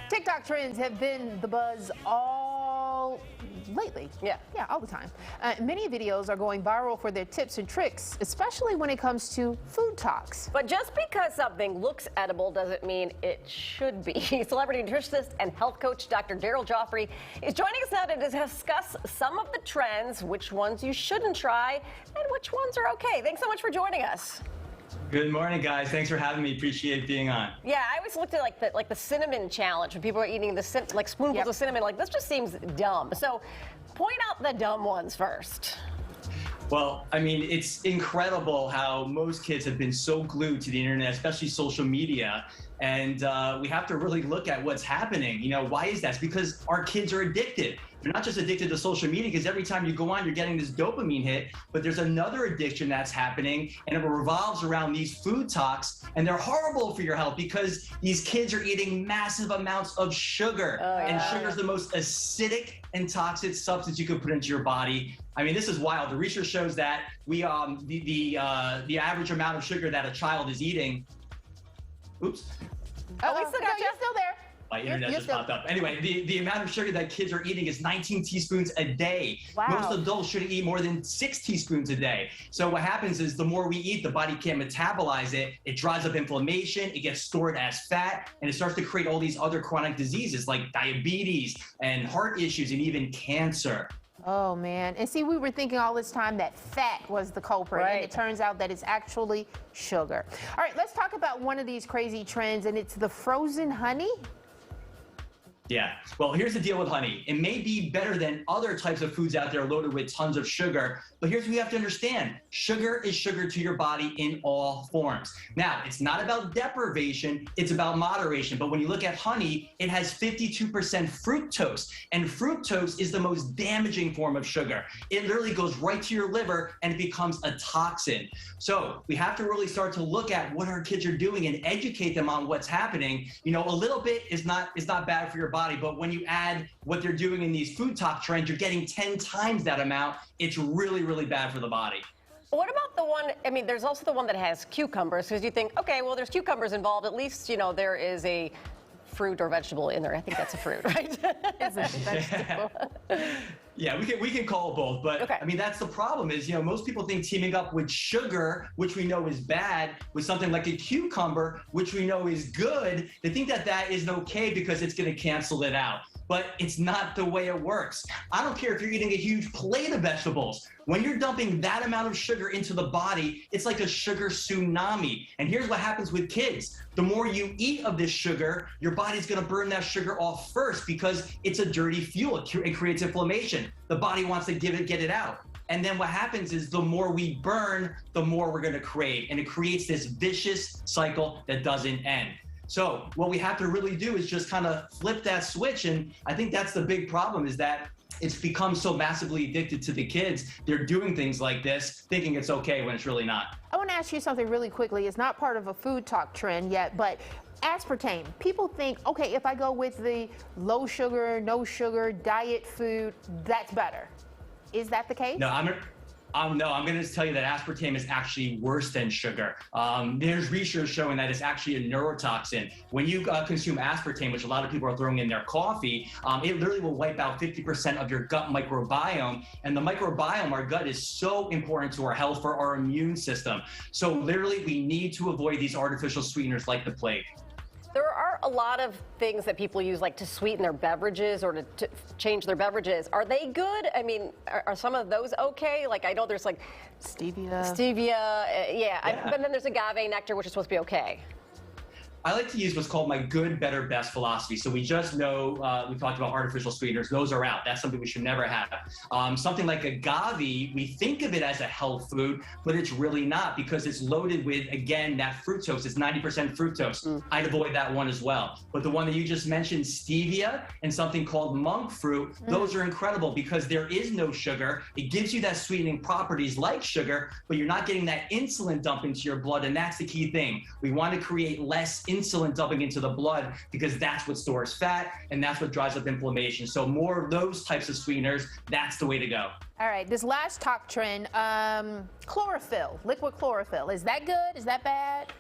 TikTok trends have been the buzz all lately. Yeah, all the time. Many videos are going viral for their tips and tricks, especially when it comes to food talks. But just because something looks edible doesn't mean it should be. Celebrity nutritionist and health coach Dr. Daryl Joffrey is joining us now to discuss some of the trends, which ones you shouldn't try, and which ones are okay. Thanks so much for joining us. Good morning, guys. Thanks for having me. Appreciate being on. Yeah, I always looked at like the cinnamon challenge when people are eating the spoonfuls of cinnamon. Like, this just seems dumb. So, point out the dumb ones first. Well, I mean, it's incredible how most kids have been so glued to the internet, especially social media. And we have to really look at what's happening. You know, why is that? It's because our kids are addicted. They're not just addicted to social media, because every time you go on, you're getting this dopamine hit. But there's another addiction that's happening, and it revolves around these food talks. And they're horrible for your health because these kids are eating massive amounts of sugar. And sugar is the most acidic and toxic substance you can put into your body. I mean, this is wild. The research shows that the average amount of sugar that a child is eating. Oops. Oh, we still got you. You're still there. My internet just popped up. Anyway, the amount of sugar that kids are eating is 19 teaspoons a day. Wow. Most adults shouldn't eat more than 6 teaspoons a day. So what happens is the more we eat, the body can't metabolize it. It drives up inflammation. It gets stored as fat, and it starts to create all these other chronic diseases like diabetes and heart issues and even cancer. Oh, man. And see, we were thinking all this time that fat was the culprit, right. And it turns out that it's actually sugar. All right, let's talk about one of these crazy trends, and it's the frozen honey. Yeah. Well, here's the deal with honey. It may be better than other types of foods out there loaded with tons of sugar, but here's what you have to understand. Sugar is sugar to your body in all forms. Now, it's not about deprivation, it's about moderation. But when you look at honey, it has 52% fructose, and fructose is the most damaging form of sugar. It literally goes right to your liver and it becomes a toxin. So we have to really start to look at what our kids are doing and educate them on what's happening. You know, a little bit is not bad for your body, but when you add what they're doing in these food talk trends, you're getting 10 times that amount. It's really, really bad for the body. What about the one, I mean, there's also the one that has cucumbers, because you think, okay, well, there's cucumbers involved. At least, you know, there is a fruit or vegetable in there. I think that's a fruit, right? It's a vegetable. Yeah, we can call it both, but okay. I mean, that's the problem is, you know, most people think teaming up with sugar, which we know is bad, with something like a cucumber, which we know is good, they think that that isn't okay because it's going to cancel it out. But it's not the way it works. I don't care if you're eating a huge plate of vegetables. When you're dumping that amount of sugar into the body, it's like a sugar tsunami. And here's what happens with kids. The more you eat of this sugar, your body's gonna burn that sugar off first because it's a dirty fuel. It creates inflammation. The body wants to get it out. And then what happens is the more we burn, the more we're gonna crave. And it creates this vicious cycle that doesn't end. So what we have to really do is just kind of flip that switch. And I think that's the big problem, is that it's become so massively addicted to the kids. They're doing things like this, thinking it's okay when it's really not. I want to ask you something really quickly. It's not part of a food talk trend yet, but aspartame. People think, okay, if I go with the low sugar, no sugar diet food, that's better. Is that the case? No, I'm going to tell you that aspartame is actually worse than sugar. There's research showing that it's actually a neurotoxin. When you consume aspartame, which a lot of people are throwing in their coffee, it literally will wipe out 50% of your gut microbiome. And the microbiome, our gut, is so important to our health, for our immune system. So literally, we need to avoid these artificial sweeteners like the plague. There are a lot of things that people use, like to sweeten their beverages or to change their beverages. Are they good? I mean, are some of those okay? Like, I know there's like stevia. But then there's agave nectar, which is supposed to be okay. I like to use what's called my good, better, best philosophy. So we just know, we talked about artificial sweeteners, those are out. That's something we should never have. Something like agave, we think of it as a health food, but it's really not, because it's loaded with, again, that fructose. It's 90% fructose. I'd avoid that one as well. But the one that you just mentioned, stevia, and something called monk fruit, those are incredible because there is no sugar. It gives you that sweetening properties like sugar, but you're not getting that insulin dump into your blood, and that's the key thing. We want to create less insulin dumping into the blood, because that's what stores fat and that's what drives up inflammation. So more of those types of sweeteners, that's the way to go. All right, this last talk trend, chlorophyll, liquid chlorophyll. Is that good? Is that bad?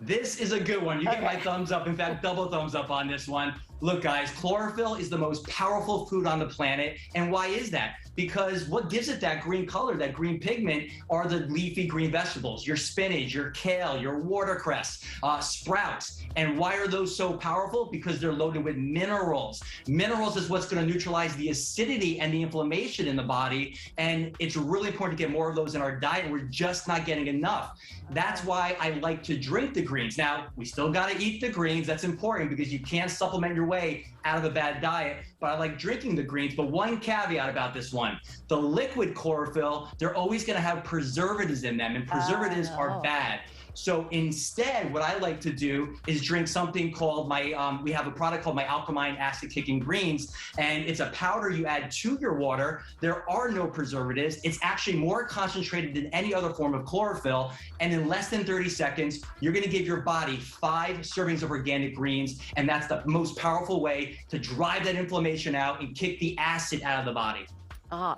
This is a good one. You get my thumbs up. In fact, double thumbs up on this one. Look, guys, chlorophyll is the most powerful food on the planet. And why is that? Because what gives it that green color, that green pigment, are the leafy green vegetables, your spinach, your kale, your watercress, sprouts. And why are those so powerful? Because they're loaded with minerals. Minerals is what's going to neutralize the acidity and the inflammation in the body. And it's really important to get more of those in our diet. We're just not getting enough. That's why I like to drink the greens. Now, we still got to eat the greens. That's important because you can't supplement your way out of a bad diet, but I like drinking the greens. But one caveat about this one, the liquid chlorophyll, they're always going to have preservatives in them, and preservatives are bad. So instead, what I like to do is drink something called we have a product called my Alkaline Acid Kicking Greens, and it's a powder you add to your water. There are no preservatives. It's actually more concentrated than any other form of chlorophyll, and in less than 30 seconds, you're gonna give your body 5 servings of organic greens, and that's the most powerful way to drive that inflammation out and kick the acid out of the body.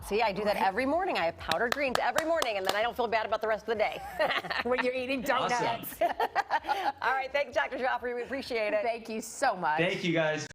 See, I do that every morning. I have powdered greens every morning, and then I don't feel bad about the rest of the day. When you're eating donuts. Awesome. All right, thanks, Dr. Joffrey. We appreciate it. Thank you so much. Thank you, guys.